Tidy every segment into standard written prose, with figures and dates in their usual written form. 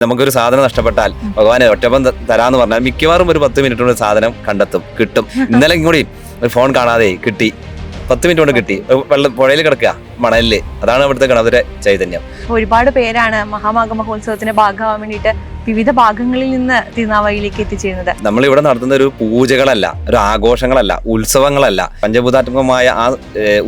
നമുക്കൊരു സാധനം നഷ്ടപ്പെട്ടാൽ ഭഗവാനെ ഒറ്റപ്പം തരാന്ന് പറഞ്ഞാൽ മിക്കവാറും ഒരു 10 മിനിറ്റ് കൊണ്ട് സാധനം കിട്ടും. ഇന്നലെ കൂടി ഒരു ഫോൺ കാണാതെ കിട്ടി, 10 മിനിറ്റ് കൊണ്ട് കിട്ടി. വെള്ളം പുഴയിൽ കിടക്കുക, മണലില്. അതാണ് അവിടുത്തെ ഗണപതിയുടെ ചൈതന്യം. ഒരുപാട് പേരാണ് മഹാമാഘ മഹോത്സവത്തിന്റെ ഭാഗമാവാൻ വേണ്ടിയിട്ട് വിവിധ ഭാഗങ്ങളിൽ നിന്ന് തിരുനാവായിലേക്ക് എത്തിച്ചേരുന്നത്. നമ്മൾ ഇവിടെ നടത്തുന്ന ഒരു പൂജകളല്ല, ഒരു ആഘോഷങ്ങളല്ല, ഉത്സവങ്ങളല്ല. പഞ്ചഭൂതാത്മകമായ ആ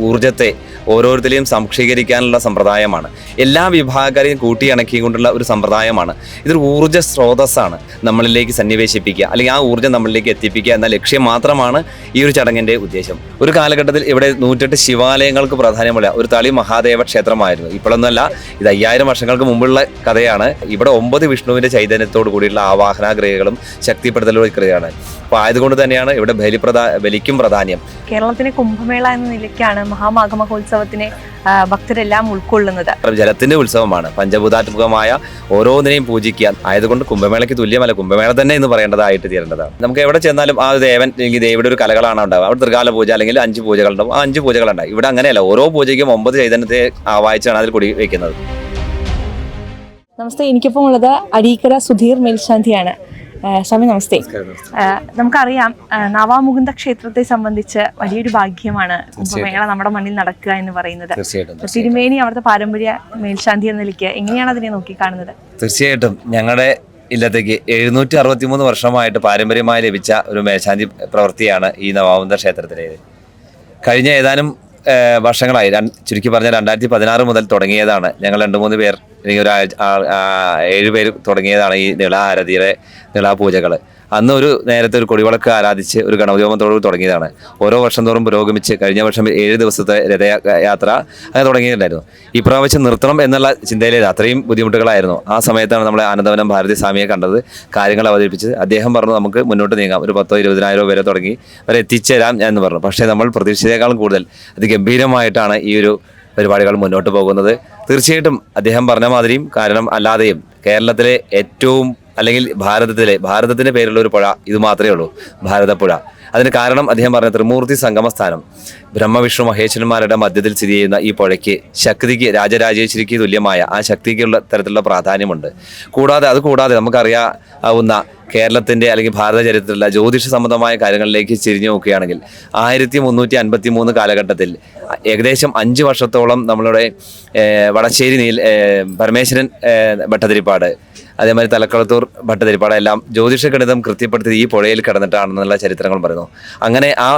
ഊർജത്തെ ഓരോരുത്തരെയും സംക്ഷീകരിക്കാനുള്ള സമ്പ്രദായമാണ്. എല്ലാ വിഭാഗക്കാരെയും കൂട്ടിയിണക്കിക്കൊണ്ടുള്ള ഒരു സമ്പ്രദായമാണ്. ഇതൊരു ഊർജ്ജ സ്രോതസ്സാണ്. നമ്മളിലേക്ക് സന്നിവേശിപ്പിക്കുക, അല്ലെങ്കിൽ ആ ഊർജ്ജം നമ്മളിലേക്ക് എത്തിപ്പിക്കുക എന്ന ലക്ഷ്യം മാത്രമാണ് ഈ ഒരു ചടങ്ങിന്റെ ഉദ്ദേശം. ഒരു കാലഘട്ടത്തിൽ ഇവിടെ 108 ശിവാലയങ്ങൾക്ക് പ്രാധാന്യമുള്ള ഒരു തളി മഹാദേവ ക്ഷേത്രമായിരുന്നു. ഇപ്പോഴൊന്നുമല്ല, ഇത് 5000 വർഷങ്ങൾക്ക് മുമ്പുള്ള കഥയാണ്. ഇവിടെ 9 വിഷ്ണുവിന്റെ ചൈതന്യത്തോടു കൂടിയുള്ള ആവാഹന ക്രിയകളും ശക്തിപ്പെടുത്തലുള്ള ക്രിയയാണ്. അപ്പൊ ആയതുകൊണ്ട് തന്നെയാണ് ഇവിടെ ബലിക്കും പ്രാധാന്യം. കേരളത്തിലെ കുംഭമേള എന്ന നിലയ്ക്കാണ് മഹാമാഘ മഹോത്സവത്തിനെ ഭക്തരെല്ലാം ഉൾക്കൊള്ളുന്നത്. ജലത്തിന്റെ ഉത്സവമാണ്. പഞ്ചഭൂതാത്മകമായ ഓരോന്നിനെയും പൂജിക്കുക. ആയതുകൊണ്ട് കുംഭമേളയ്ക്ക് തുല്യമല്ല, കുംഭമേള തന്നെ എന്ന് പറയേണ്ടതായിട്ട് തീരേണ്ടതാണ്. നമുക്ക് എവിടെ ചെന്നാലും ആ ദേവൻ അല്ലെങ്കിൽ ദേവിയുടെ ഒരു കലകളാണ് ഉണ്ടാവുക. അവിടെ തൃകാല പൂജ അല്ലെങ്കിൽ 5 പൂജകളുണ്ടാവും. ആ 5 പൂജകളുണ്ടാവും. ഇവിടെ അങ്ങനെയല്ല, ഓരോ പൂജയ്ക്കും 9 ചൈതന്യത്തെ ആവാഹിച്ചാണ് അതിൽ കുടി വയ്ക്കുന്നത്. നമസ്തേ, എനിക്കിപ്പം ഉള്ളത് അരീക്കര സുധീർ മേൽശാന്തിയാണ്. സ്വാമി നമസ്തേ. നമുക്കറിയാം, നവാമുകുന്ദ ക്ഷേത്രത്തെ സംബന്ധിച്ച് വലിയൊരു ഭാഗ്യമാണ് കുംഭമേള നമ്മുടെ മണ്ണിൽ നടക്കുക എന്ന് പറയുന്നത്. തിരുമേനി അവിടുത്തെ പാരമ്പര്യ മേൽശാന്തി എന്ന നിലയ്ക്ക് എങ്ങനെയാണ് അതിനെ നോക്കിക്കാണുന്നത്? തീർച്ചയായിട്ടും ഞങ്ങളുടെ ഇല്ലത്തേക്ക് 763 വർഷമായിട്ട് പാരമ്പര്യമായി ലഭിച്ച ഒരു മേൽശാന്തി പ്രവൃത്തിയാണ് ഈ നവാമുകുന്ദ ക്ഷേത്രത്തിലേത്. കഴിഞ്ഞ ഏതാനും വർഷങ്ങളായി, ചുരുക്കി പറഞ്ഞാൽ 2016 മുതൽ തുടങ്ങിയതാണ്. ഞങ്ങൾ 2-3 പേർ, അല്ലെങ്കിൽ 7 പേര് തുടങ്ങിയതാണ് ഈ നിളാരതിയുടെ നിളാപൂജകൾ. അന്ന് ഒരു നേരത്തെ ഒരു കൊടിവിളക്ക് ആരാധിച്ച് ഒരു ഗണപതിഹോമത്തോട് തുടങ്ങിയതാണ്. ഓരോ വർഷം തോറും പുരോഗമിച്ച് കഴിഞ്ഞ വർഷം 7 ദിവസത്തെ രഥയാത്ര അങ്ങനെ തുടങ്ങിയിട്ടുണ്ടായിരുന്നു. ഈ പ്രാവശ്യം നിർത്തണം എന്നുള്ള ചിന്തയിലേത്. അത്രയും ബുദ്ധിമുട്ടുകളായിരുന്നു. ആ സമയത്താണ് നമ്മളെ ആനന്ദവനം ഭാരതി സ്വാമിയെ കണ്ടത്, കാര്യങ്ങൾ അവതരിപ്പിച്ചത്. അദ്ദേഹം പറഞ്ഞു നമുക്ക് മുന്നോട്ട് നീങ്ങാം, ഒരു 10,000-20,000 പേരെ തുടങ്ങി വരെ എത്തിച്ചേരാം എന്ന് പറഞ്ഞു. പക്ഷേ നമ്മൾ പ്രതീക്ഷിച്ചതിനേക്കാളും കൂടുതൽ അതിഗംഭീരമായിട്ടാണ് ഈ ഒരു പരിപാടികൾ മുന്നോട്ട് പോകുന്നത്. തീർച്ചയായിട്ടും അദ്ദേഹം പറഞ്ഞ മാതിരിയും കാരണം അല്ലാതെയും കേരളത്തിലെ ഏറ്റവും, അല്ലെങ്കിൽ ഭാരതത്തിന്റെ പേരുള്ള ഒരു പുഴ ഇത് മാത്രമേ ഉള്ളൂ, ഭാരതപ്പുഴ. അതിന് കാരണം അദ്ദേഹം പറഞ്ഞ ത്രിമൂർത്തി സംഗമസ്ഥാനം, ബ്രഹ്മവിഷ്ണു മഹേശ്വരന്മാരുടെ മധ്യത്തിൽ സ്ഥിതി ചെയ്യുന്ന ഈ പുഴയ്ക്ക് ശക്തിക്ക്, രാജരാജേശ്വരിക്ക് തുല്യമായ ആ ശക്തിക്കുള്ള തരത്തിലുള്ള പ്രാധാന്യമുണ്ട്. കൂടാതെ നമുക്കറിയാവുന്ന കേരളത്തിന്റെ അല്ലെങ്കിൽ ഭാരത ചരിത്രത്തിലുള്ള ജ്യോതിഷ സംബന്ധമായ കാര്യങ്ങളിലേക്ക് തിരിഞ്ഞു നോക്കുകയാണെങ്കിൽ 1353 കാലഘട്ടത്തിൽ ഏകദേശം 5 വർഷത്തോളം നമ്മളുടെ വടശ്ശേരി പരമേശ്വരൻ ഭട്ടതിരിപ്പാട്, അതേമാതിരി തലക്കളത്തൂർ ഭട്ടതിരിപ്പാട് എല്ലാം ജ്യോതിഷ ഗണിതം കൃത്യപ്പെടുത്തി ഈ പുഴയിൽ കിടന്നിട്ടാണെന്നുള്ള ചരിത്രങ്ങൾ പറയുന്നു. അങ്ങനെ ആ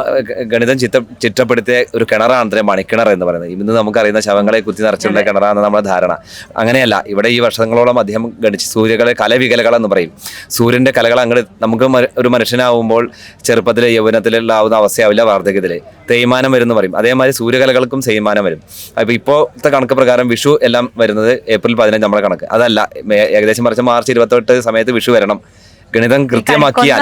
ഗണിതം ചിട്ടപ്പെടുത്തിയ ഒരു കിണറാണ് മണിക്കിണർ എന്ന് പറയുന്നത്. ഇന്ന് നമുക്കറിയുന്ന ശവങ്ങളെ കുത്തി നിറച്ചുള്ള കിണറാണ് നമ്മുടെ ധാരണ. അങ്ങനെയല്ല, ഇവിടെ ഈ വർഷങ്ങളോളം അദ്ദേഹം ഗണിച്ച് സൂര്യകളെ കലവികലകളെന്ന് പറയും. സൂര്യന്റെ കലകൾ അങ്ങോട്ട് നമുക്ക് ഒരു മനുഷ്യനാവുമ്പോൾ ചെറുപ്പത്തിലെ യൗവനത്തിലാവുന്ന അവസ്ഥയാവില്ല, വാർദ്ധക്യത്തിൽ തേയ്മാനം വരും എന്ന് പറയും. അതേമാതിരി സൂര്യകലകൾക്കും തേയ്മാനം വരും. അപ്പോൾ ഇപ്പോഴത്തെ കണക്ക് പ്രകാരം വിഷു എല്ലാം വരുന്നത് ഏപ്രിൽ 15 നമ്മുടെ കണക്ക്. അതല്ല, ഏകദേശം മറിച്ച് മാർച്ച് 28 സമയത്ത് വിഷു വരണം. ഗണിതം കൃത്യമാക്കിയാൽ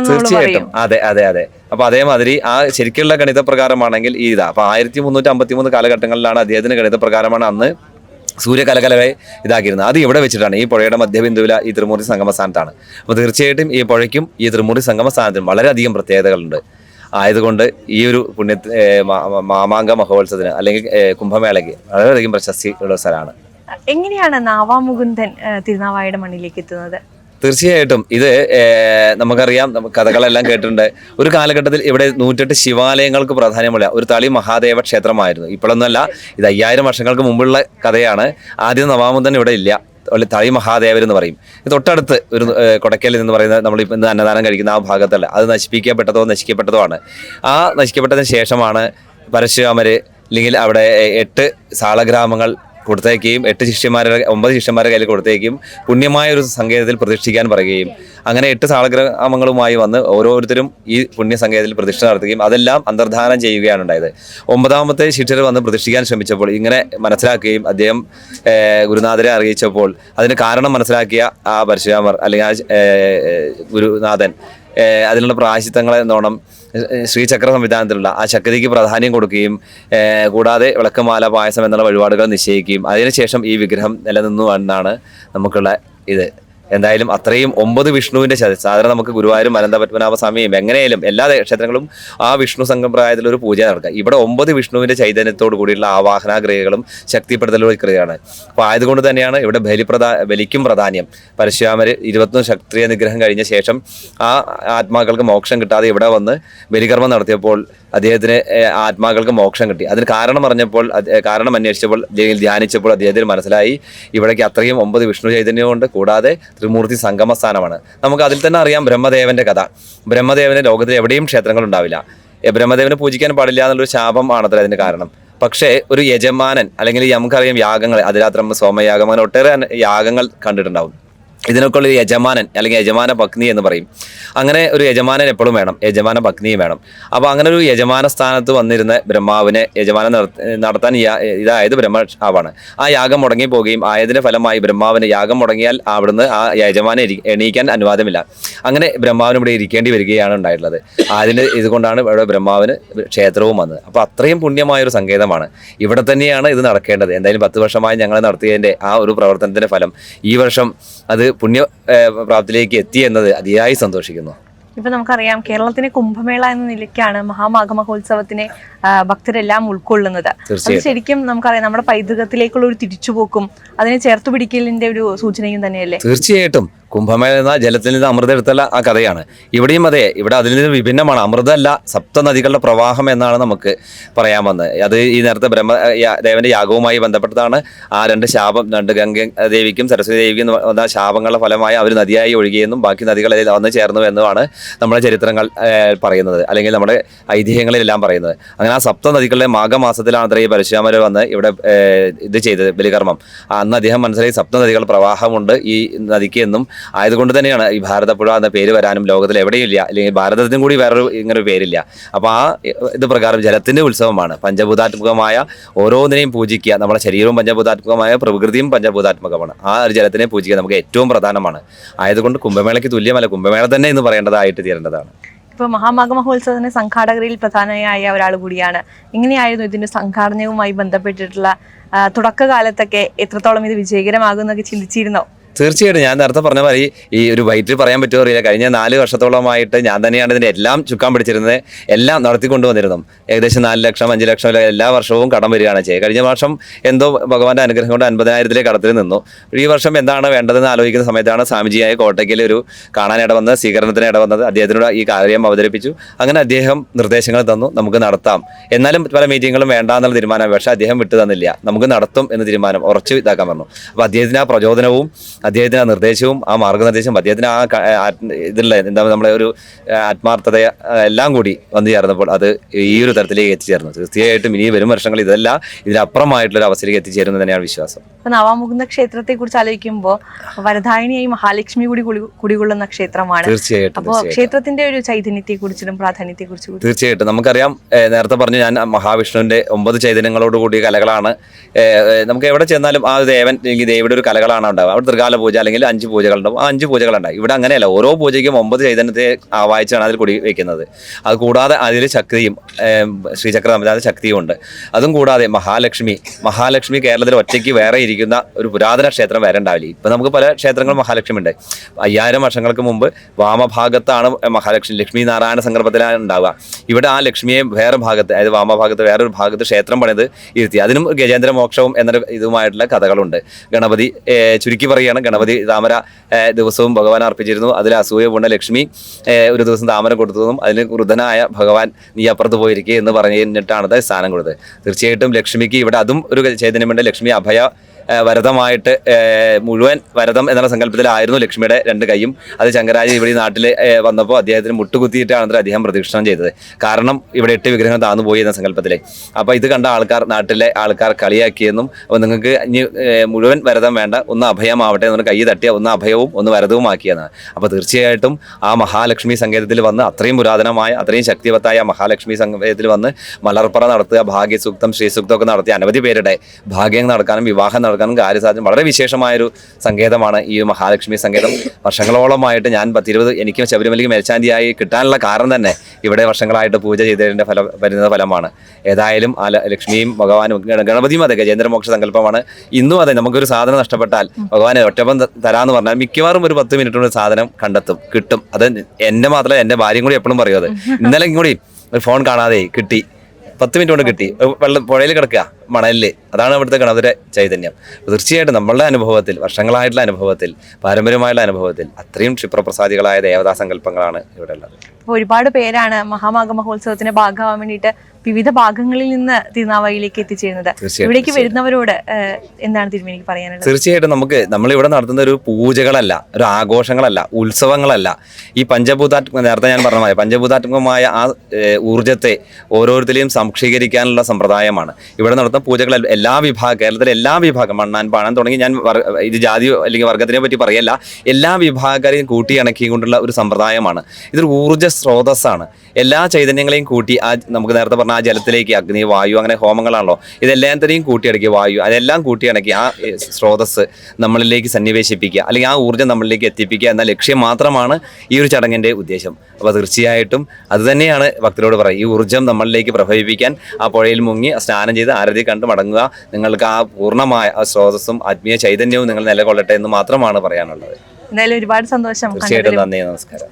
തീർച്ചയായിട്ടും അതെ. അപ്പൊ അതേമാതിരി ആ ശരിക്കുള്ള ഗണിത പ്രകാരമാണെങ്കിൽ ഇതാ. അപ്പൊ 1353 കാലഘട്ടങ്ങളിലാണ് അദ്ദേഹത്തിന് ഗണിത പ്രകാരമാണ് അന്ന് സൂര്യകലകലയെ ഇതാക്കിയിരുന്നത്. അത് ഇവിടെ വെച്ചിട്ടാണ്, ഈ പുഴയുടെ മധ്യബിന്ദുവില ഈ ത്രിമൂർത്തി സംഗമസ്ഥാനത്താണ്. അപ്പോൾ തീർച്ചയായിട്ടും ഈ പുഴയ്ക്കും ഈ ത്രിമൂർത്തി സംഗമസ്ഥാനത്തിനും വളരെയധികം പ്രത്യേകതകളുണ്ട്. ആയതുകൊണ്ട് ഈ ഒരു മാമാങ്ക മഹോത്സവത്തിന് അല്ലെങ്കിൽ കുംഭമേളയ്ക്ക് വളരെയധികം പ്രശസ്തി ഉള്ള സ്ഥലമാണ്. എങ്ങനെയാണ് നാവാമുകുന്ദൻ തിരുനാവായയുടെ മണ്ണിലേക്ക് എത്തുന്നത്? തീർച്ചയായിട്ടും ഇത് നമുക്കറിയാം, കഥകളെല്ലാം കേട്ടിട്ടുണ്ട്. ഒരു കാലഘട്ടത്തിൽ ഇവിടെ 108 ശിവാലയങ്ങൾക്ക് പ്രാധാന്യമുള്ള ഒരു തളി മഹാദേവ ക്ഷേത്രമായിരുന്നു. ഇപ്പോഴൊന്നുമല്ല, ഇത് 5000 വർഷങ്ങൾക്ക് മുമ്പുള്ള കഥയാണ്. ആദ്യം നവാമുകുന്ദൻ ഇവിടെ ഇല്ല, തളി മഹാദേവർ എന്ന് പറയും. തൊട്ടടുത്ത് ഒരു കൊടക്കലിൽ എന്ന് പറയുന്നത് നമ്മളിപ്പോൾ ഇന്ന് അന്നദാനം കഴിക്കുന്ന ആ ഭാഗത്തല്ല, അത് നശിക്കപ്പെട്ടതോ ആണ്. ആ നശിക്കപ്പെട്ടതിന് ശേഷമാണ് പരശുരാമര് അല്ലെങ്കിൽ അവിടെ 8 സാളഗ്രാമങ്ങൾ കൊടുത്തേക്കുകയും 9 ശിഷ്യന്മാരുടെ കയ്യിൽ കൊടുത്തേക്കും പുണ്യമായ ഒരു സങ്കേതത്തിൽ പ്രതിഷ്ഠിക്കാൻ പറയുകയും അങ്ങനെ 8 സാളഗ്രാമങ്ങളുമായി വന്ന് ഓരോരുത്തരും ഈ പുണ്യസങ്കേതത്തിൽ പ്രതിഷ്ഠ നടത്തുകയും അതെല്ലാം അന്തർധാനം ചെയ്യുകയാണ് ഉണ്ടായത്. 9ാമത്തെ ശിഷ്യർ വന്ന് പ്രതിഷ്ഠിക്കാൻ ശ്രമിച്ചപ്പോൾ ഇങ്ങനെ മനസ്സിലാക്കുകയും അദ്ദേഹം ഗുരുനാഥരെ അറിയിച്ചപ്പോൾ അതിന് കാരണം മനസ്സിലാക്കിയ ആ പരശുരാമർ അല്ലെങ്കിൽ ആ ഗുരുനാഥൻ അതിനുള്ള പ്രായശ്ചിത്തങ്ങളെ എന്നോണം ശ്രീചക്ര സംവിധാനത്തിലുള്ള ആ ശക്തിക്ക് പ്രാധാന്യം കൊടുക്കുകയും കൂടാതെ വിളക്കുമാല പായസം എന്നുള്ള വഴിപാടുകൾ നിശ്ചയിക്കുകയും അതിനുശേഷം ഈ വിഗ്രഹം നിലനിന്നു എന്നാണ് നമുക്കുള്ള ഇത്. എന്തായാലും അത്രയും 9 വിഷ്ണുവിന്റെ സാധാരണ നമുക്ക് ഗുരുവായൂരും അനന്തപത്മനാഭസ്വാമിയും എങ്ങനെയാലും എല്ലാ ക്ഷേത്രങ്ങളും ആ വിഷ്ണു സമ്പ്രദായത്തിൽ ഒരു പൂജ നടക്കുക. ഇവിടെ 9 വിഷ്ണുവിന്റെ ചൈതന്യത്തോട് കൂടിയുള്ള ആവാഹന ക്രിയകളും ശക്തിപ്പെടുത്തലുള്ള ക്രിയയാണ്. അപ്പോൾ ആയതുകൊണ്ട് തന്നെയാണ് ഇവിടെ ബലിക്കും പ്രാധാന്യം. പരശുരാമര് 21 ക്ഷത്രിയ നിഗ്രഹം കഴിഞ്ഞ ശേഷം ആ ആത്മാക്കൾക്ക് മോക്ഷം കിട്ടാതെ ഇവിടെ വന്ന് ബലികർമ്മം നടത്തിയപ്പോൾ അദ്ദേഹത്തിന് ആത്മാക്കൾക്ക് മോക്ഷം കിട്ടി. അതിന് കാരണം പറഞ്ഞപ്പോൾ കാരണം അന്വേഷിച്ചപ്പോൾ ധ്യാനിച്ചപ്പോൾ അദ്ദേഹത്തിന് മനസ്സിലായി ഇവിടേക്ക് അത്രയും 9 വിഷ്ണു ചൈതന്യമുണ്ട്. കൂടാതെ ത്രിമൂർത്തി സംഗമ സ്ഥാനമാണ്. നമുക്ക് അതിൽ തന്നെ അറിയാം ബ്രഹ്മദേവന്റെ കഥ. ബ്രഹ്മദേവന് ലോകത്തിൽ എവിടെയും ക്ഷേത്രങ്ങൾ ഉണ്ടാവില്ല. ബ്രഹ്മദേവനെ പൂജിക്കാൻ പാടില്ല എന്നുള്ളൊരു ശാപം ആണത്ര അതിന് കാരണം. പക്ഷേ ഒരു യജമാനൻ അല്ലെങ്കിൽ നമുക്കറിയാം യാഗങ്ങൾ, അതിരാത്രം സോമയാഗം, അങ്ങനെ ഒട്ടേറെ യാഗങ്ങൾ കണ്ടിട്ടുണ്ടാവും. ഇതിനൊക്കെ ഉള്ള യജമാനൻ അല്ലെങ്കിൽ യജമാന പത്നി എന്ന് പറയും. അങ്ങനെ ഒരു യജമാനൻ എപ്പോഴും വേണം, യജമാന പത്നിയും വേണം. അപ്പോൾ അങ്ങനെ ഒരു യജമാന സ്ഥാനത്ത് വന്നിരുന്ന ബ്രഹ്മാവിനെ യജമാനം നടത്താൻ ഇതായത് ബ്രഹ്മശാപാണ്. ആ യാഗം മുടങ്ങി പോവുകയും ആയതിന്റെ ഫലമായി ബ്രഹ്മാവിന് യാഗം മുടങ്ങിയാൽ അവിടുന്ന് ആ യജമാനെ എണീക്കാൻ അനുവാദമില്ല. അങ്ങനെ ബ്രഹ്മാവിന് ഇവിടെ ഇരിക്കേണ്ടി വരികയാണ് ഉണ്ടായിട്ടുള്ളത്. അതിന് ഇതുകൊണ്ടാണ് ഇവിടെ ബ്രഹ്മാവിന് ക്ഷേത്രവും വന്നത്. അപ്പോൾ അത്രയും പുണ്യമായൊരു സങ്കേതമാണ്. ഇവിടെ തന്നെയാണ് ഇത് നടക്കേണ്ടത്. എന്തായാലും 10 വർഷമായി ഞങ്ങൾ നടത്തിയതിൻ്റെ ആ ഒരു പ്രവർത്തനത്തിന്റെ ഫലം ഈ വർഷം അത് പുണ്യ പ്രാപ്തിയിലേക്ക് എത്തി എന്നത് അതിയായി സന്തോഷിക്കുന്നു. ഇപ്പൊ നമുക്കറിയാം കേരളത്തിലെ കുംഭമേള എന്ന നിലയ്ക്കാണ് മഹാമാഘ മഹോത്സവത്തിനെ ഭക്തരെല്ലാം ഉൾക്കൊള്ളുന്നത്. അത് ശരിക്കും നമുക്കറിയാം നമ്മുടെ പൈതൃകത്തിലേക്കുള്ള ഒരു തിരിച്ചുപോക്കും അതിനെ ചേർത്ത് പിടിക്കലിന്റെ ഒരു സൂചനയും തന്നെയല്ലേ? തീർച്ചയായിട്ടും. കുംഭമേള എന്ന ജലത്തിൽ നിന്ന് അമൃതം എടുത്തുള്ള ആ കഥയാണ്. ഇവിടെയും അതെ, ഇവിടെ അതിൽ നിന്ന് വിഭിന്നമാണ്. അമൃതമല്ല, സപ്തനദികളുടെ പ്രവാഹം എന്നാണ് നമുക്ക് പറയാൻ വന്നത്. അത് ഈ നേരത്തെ ബ്രഹ്മദേവന്റെ യാഗവുമായി ബന്ധപ്പെട്ടതാണ്. ആ രണ്ട് ഗംഗ ദേവിക്കും സരസ്വതി ദേവിക്കും വന്ന ശാപങ്ങളുടെ ഫലമായി അവർ നദിയായി ഒഴുകിയെന്നും ബാക്കി നദികൾ വന്ന് ചേർന്നു എന്നുമാണ് നമ്മുടെ ചരിത്രങ്ങൾ പറയുന്നത്, അല്ലെങ്കിൽ നമ്മുടെ ഐതിഹ്യങ്ങളിലെല്ലാം പറയുന്നത്. അങ്ങനെ ആ സപ്തനദികളുടെ മാഘമാസത്തിലാണ് അത്ര ഈ പരശുരാമര് വന്ന് ഇവിടെ ഇത് ചെയ്തത്, ബലികർമ്മം. അന്ന് അദ്ദേഹം മനസ്സിലായി സപ്തനദികൾ പ്രവാഹമുണ്ട് ഈ നദിക്ക് എന്നും. ആയതുകൊണ്ട് തന്നെയാണ് ഈ ഭാരതപ്പുഴ എന്ന പേര് വരാനും ലോകത്തിൽ എവിടെയും ഇല്ല, അല്ലെങ്കിൽ ഭാരതത്തിനും കൂടി വേറൊരു ഇങ്ങനൊരു പേരില്ല. അപ്പോൾ ആ ഇത് പ്രകാരം ജലത്തിന്റെ ഉത്സവമാണ്. പഞ്ചഭൂതാത്മകമായ ഓരോന്നിനെയും പൂജിക്കുക. നമ്മുടെ ശരീരവും പഞ്ചഭൂതാത്മകമായ പ്രകൃതിയും പഞ്ചഭൂതാത്മകമാണ്. ആ ഒരു ജലത്തിനെ പൂജിക്കുക നമുക്ക് ഏറ്റവും പ്രധാനമാണ്. ആയതുകൊണ്ട് കുംഭമേളയ്ക്ക് തുല്യമല്ല, കുംഭമേള തന്നെ എന്ന് പറയേണ്ടതായിട്ട് തീരേണ്ടതാണ്. ഇപ്പോൾ മഹാമാഘ മഹോത്സവത്തിന്റെ സംഘാടകരിൽ പ്രധാനമായ ഒരാൾ കൂടിയാണ്. എങ്ങനെയായിരുന്നു ഇതിന്റെ സംഘാടനവുമായി ബന്ധപ്പെട്ടിട്ടുള്ള തുടക്കകാലത്തൊക്കെ എത്രത്തോളം ഇത് വിജയകരമാകുന്നൊക്കെ ചിന്തിച്ചിരുന്നോ? തീർച്ചയായിട്ടും. ഞാൻ നേരത്തെ പറഞ്ഞ പോലെ ഈ ഒരു വൈറ്റിൽ പറയാൻ പറ്റുമോ അറിയില്ല, കഴിഞ്ഞ 4 വർഷത്തോളമായിട്ട് ഞാൻ തന്നെയാണ് ഇതിൻ്റെ എല്ലാം ചുക്കാൻ പിടിച്ചിരുന്നത്, എല്ലാം നടത്തിക്കൊണ്ടുവന്നിരുന്നു. ഏകദേശം 4 ലക്ഷം 5 ലക്ഷം എല്ലാ വർഷവും കടം വരികയാണ് ചെയ്യുക. കഴിഞ്ഞ വർഷം എന്തോ ഭഗവാന്റെ അനുഗ്രഹം കൊണ്ട് 50,000 കടത്തിൽ നിന്നു. ഈ വർഷം എന്താണ് വേണ്ടതെന്ന് ആലോചിക്കുന്ന സമയത്താണ് സ്വാമിജിയായ കോട്ടയ്ക്കൽ ഒരു കാണാനിട വന്നത്, സ്വീകരണത്തിന് ഇട വന്നത്. അദ്ദേഹത്തിനോട് ഈ കാര്യം അവതരിപ്പിച്ചു. അങ്ങനെ അദ്ദേഹം നിർദ്ദേശങ്ങൾ തന്നു, നമുക്ക് നടത്താം. എന്നാലും പല മീറ്റിങ്ങുകളും വേണ്ട എന്നുള്ള തീരുമാനം, പക്ഷേ അദ്ദേഹം വിട്ടു തന്നില്ല. നമുക്ക് നടത്തും എന്ന് തീരുമാനം ഉറച്ചു ഇതാക്കാൻ പറഞ്ഞു. അപ്പോൾ അദ്ദേഹത്തിന് ആ പ്രചോദനവും അദ്ദേഹത്തിന് ആ നിർദ്ദേശവും ആ മാർഗ്ഗനിർദ്ദേശവും അദ്ദേഹത്തിന് ആ ഇതിലുള്ള എന്താ നമ്മളെ ഒരു ആത്മാർത്ഥത എല്ലാം കൂടി വന്നു ചേർന്നപ്പോൾ അത് ഈ ഒരു തരത്തിലേക്ക് എത്തിച്ചേർന്നു. തീർച്ചയായിട്ടും ഇനി വരും വർഷങ്ങൾ ഇതെല്ലാം ഇതിനപ്പുറമായിട്ടുള്ള അവസ്ഥയിലേക്ക് എത്തിച്ചേരുന്നത് തന്നെയാണ് വിശ്വാസം. ഇപ്പൊ നവാമുകുന്ദ ക്ഷേത്രത്തെ കുറിച്ച് ആലോചിക്കുമ്പോൾ വരദായിനിയായി മഹാലക്ഷ്മി കൂടി കുടികൊള്ളുന്ന ക്ഷേത്രമാണ്. തീർച്ചയായിട്ടും. അപ്പോൾ ക്ഷേത്രത്തിന്റെ ഒരു ചൈതന്യത്തെ കുറിച്ചും പ്രാധാന്യത്തെ കുറിച്ചും തീർച്ചയായിട്ടും നമുക്കറിയാം. നേരത്തെ പറഞ്ഞു ഞാൻ മഹാവിഷ്ണുവിന്റെ 9 ചൈതന്യങ്ങളോട് കൂടിയ കലകളാണ്. നമുക്ക് എവിടെ ചെന്നാലും ആ ദേവൻ അല്ലെങ്കിൽ ദേവിയുടെ ഒരു കലകളാണ് ഉണ്ടാവുക. അവിടെ തൃകാല പൂജ അല്ലെങ്കിൽ 5 പൂജകളുണ്ടാവും. ആ 5 പൂജകളുണ്ടാവും. ഇവിടെ അങ്ങനെയല്ല, ഓരോ പൂജയ്ക്കും 9 ചൈതന്യത്തെ ആവാഹിച്ചാണ് അതിൽ കുടി വയ്ക്കുന്നത്. അത് കൂടാതെ അതിൽ ശക്തിയും ശ്രീചക്ര സംവിധാന ശക്തിയും ഉണ്ട്. അതും കൂടാതെ മഹാലക്ഷ്മി കേരളത്തിൽ ഒറ്റയ്ക്ക് വേറെ ഇരിക്കുന്ന ഒരു പുരാതന ക്ഷേത്രം വേറെ ഉണ്ടാവില്ല. ഇപ്പം നമുക്ക് പല ക്ഷേത്രങ്ങളും മഹാലക്ഷ്മി ഉണ്ട്. 5000 വർഷങ്ങൾക്ക് മുമ്പ് വാമഭാഗത്താണ് ലക്ഷ്മി നാരായണ സങ്കല്പത്തിലാണ് ഉണ്ടാവുക. ഇവിടെ ആ ലക്ഷ്മിയെ വേറെ ഭാഗത്ത്, അതായത് വാമഭാഗത്ത് വേറൊരു ഭാഗത്ത് ക്ഷേത്രം പണിത് ഇരുത്തി. അതിനും ഗജേന്ദ്ര മോക്ഷവും എന്നൊരു ഇതുമായിട്ടുള്ള കഥകളുണ്ട്. ഗണപതി ചുരുക്കി പറയുകയാണ്, ഗണപതി താമര ദിവസവും ഭഗവാൻ അർപ്പിച്ചിരുന്നു. അതിൽ അസൂയ പൂണ്ട ലക്ഷ്മി ഒരു ദിവസം താമര കൊടുത്തതും അതിന് വൃദ്ധനായ ഭഗവാൻ നീ അപ്പുറത്ത് പോയിരിക്കുക എന്ന് പറഞ്ഞിട്ടാണ് അത് സ്ഥാനം കൊടുത്തത്. തീർച്ചയായിട്ടും ലക്ഷ്മിക്ക് ഇവിടെ അതും ഒരു ചൈതന്യമുണ്ട്. ലക്ഷ്മി അഭയ വരദമായിട്ട് മുഴുവൻ വരദം എന്നുള്ള സങ്കല്പത്തിലായിരുന്നു ലക്ഷ്മിയുടെ 2 കൈയും. അത് ശങ്കരാചാര്യ ഇവിടെ നാട്ടിൽ വന്നപ്പോൾ അദ്ദേഹത്തിന് മുട്ടുകുത്തിയിട്ടാണ് അദ്ദേഹം പ്രദക്ഷിണം ചെയ്തത്. കാരണം ഇവിടെ 8 വിഗ്രഹം താന്നുപോയി എന്ന സങ്കല്പത്തിലെ. അപ്പോൾ ഇത് കണ്ട നാട്ടിലെ ആൾക്കാർ കളിയാക്കിയെന്നും, അപ്പോൾ നിങ്ങൾക്ക് ഇനി മുഴുവൻ വരദം വേണ്ട, ഒന്ന് അഭയമാവട്ടെ എന്ന് കൈ തട്ടിയ ഒന്ന് അഭയവും ഒന്ന് വരദവും ആക്കിയെന്നാണ്. അപ്പോൾ തീർച്ചയായിട്ടും ആ മഹാലക്ഷ്മി സങ്കേതത്തിൽ വന്ന് അത്രയും പുരാതനമായ അത്രയും ശക്തിവത്തായ മഹാലക്ഷ്മി സങ്കേതത്തിൽ വന്ന് മലർപ്പറ നടത്തുക, ഭാഗ്യസൂക്തം ശ്രീസൂക്തം ഒക്കെ നടത്തി അനവധി പേരുടെ ഭാഗ്യം നടക്കാനും വിവാഹം നടക്കാനും കാര്യസാധ്യം വളരെ വിശേഷമായൊരു സങ്കേതമാണ് ഈ മഹാലക്ഷ്മി സങ്കേതം. വർഷങ്ങളോളമായിട്ട് ഞാൻ 10-20 എനിക്ക് ശബരിമലയ്ക്ക് മേൽശാന്തിയായി കിട്ടാനുള്ള കാരണം തന്നെ ഇവിടെ വർഷങ്ങളായിട്ട് പൂജ ചെയ്തതിൻ്റെ വരുന്ന ഫലമാണ്. ഏതായാലും ആ ലക്ഷ്മിയും ഭഗവാനും ഗണപതിയും അതെ ഗജേന്ദ്രമോക്ഷ സങ്കല്പമാണ്. ഇന്നും അതെ നമുക്കൊരു സാധനം നഷ്ടപ്പെട്ടാൽ ഭഗവാനെ ഒറ്റപ്പം തരാമെന്ന് പറഞ്ഞാൽ മിക്കവാറും ഒരു 10 മിനിറ്റ് കൊണ്ട് സാധനം കിട്ടും. അത് എന്നെ മാത്രമല്ല എൻ്റെ ഭാര്യയും കൂടി എപ്പോഴും പറയും. അത് ഇന്നലെ കൂടി ഒരു ഫോൺ കാണാതെ കിട്ടി, 10 മിനിറ്റ് കൊണ്ട് കിട്ടി. പുഴയിൽ കിടക്കുക മണലില്. അതാണ് ഇവിടുത്തെ ഗണപതിയുടെ ചൈതന്യം. തീർച്ചയായിട്ടും നമ്മളുടെ അനുഭവത്തിൽ, വർഷങ്ങളായിട്ടുള്ള അനുഭവത്തിൽ, പാരമ്പര്യമായുള്ള അനുഭവത്തിൽ അത്രയും ക്ഷിപ്രപ്രസാദികളായ ദേവതാ സങ്കല്പങ്ങളാണ് ഇവിടെ ഉള്ളത്. ഒരുപാട് പേരാണ് മഹാമാഘ മഹോത്സവത്തിന്റെ ഭാഗമാവാൻ വേണ്ടിയിട്ട് വിവിധ ഭാഗങ്ങളിൽ നിന്ന് തിരുനാവായിലേക്ക് എത്തിച്ചേരുന്നത്. ഇവിടേക്ക് വരുന്നവരോട് എന്താണ് തിരുമേനിക്ക് പറയാനുള്ളത്? തീർച്ചയായിട്ടും നമ്മളിവിടെ നടത്തുന്ന ഒരു പൂജകളല്ല, ഒരു ആഘോഷങ്ങളല്ല, ഉത്സവങ്ങളല്ല. ഈ നേരത്തെ ഞാൻ പറഞ്ഞ പഞ്ചഭൂതാത്മകമായ ആ ഊർജത്തെ ഓരോരുത്തരെയും സംക്ഷീകരിക്കാനുള്ള സമ്പ്രദായമാണ് ഇവിടെ നടത്തുന്ന പൂജകൾ. കേരളത്തിലെ എല്ലാ വിഭാഗം മണ്ണാൻ പാണാൻ തുടങ്ങി ഞാൻ ഇത് ജാതി അല്ലെങ്കിൽ വർഗത്തിനെ പറ്റി പറയല്ല, എല്ലാ വിഭാഗക്കാരെയും കൂട്ടിയിണക്കിക്കൊണ്ടുള്ള ഒരു സമ്പ്രദായമാണ്. ഇതൊരു ഊർജ്ജ സ്രോതസ്സാണ്. എല്ലാ ചൈതന്യങ്ങളെയും കൂട്ടി നമുക്ക് നേരത്തെ പറഞ്ഞ ആ ജലത്തിലേക്ക് അഗ്നി, വായു, അങ്ങനെ ഹോമങ്ങളാണല്ലോ, ഇതെല്ലാത്തിനെയും കൂട്ടിയിണക്കി വായു അതെല്ലാം കൂട്ടിയിണക്കി ആ സ്രോതസ്സ് നമ്മളിലേക്ക് സന്നിവേശിപ്പിക്കുക, അല്ലെങ്കിൽ ആ ഊർജ്ജം നമ്മളിലേക്ക് എത്തിപ്പിക്കുക എന്ന ലക്ഷ്യം മാത്രമാണ് ഈ ഒരു ചടങ്ങിൻ്റെ ഉദ്ദേശം. അപ്പോൾ തീർച്ചയായിട്ടും അതുതന്നെയാണ് ഭക്തരോട് പറയുക. ഈ ഊർജ്ജം നമ്മളിലേക്ക് പ്രഭവിപ്പിക്കാൻ ആ പുഴയിൽ മുങ്ങി സ്നാനം ചെയ്ത് ആരതി കണ്ട് മടങ്ങുക. നിങ്ങൾക്ക് ആ പൂർണ്ണമായ ആ സ്രോതസ്സും ആത്മീയ ചൈതന്യവും നിങ്ങൾ നിലകൊള്ളട്ടെ എന്ന് മാത്രമാണ് പറയാനുള്ളത്. എന്തായാലും ഒരുപാട് സന്തോഷം. തീർച്ചയായിട്ടും നന്ദി, നമസ്കാരം.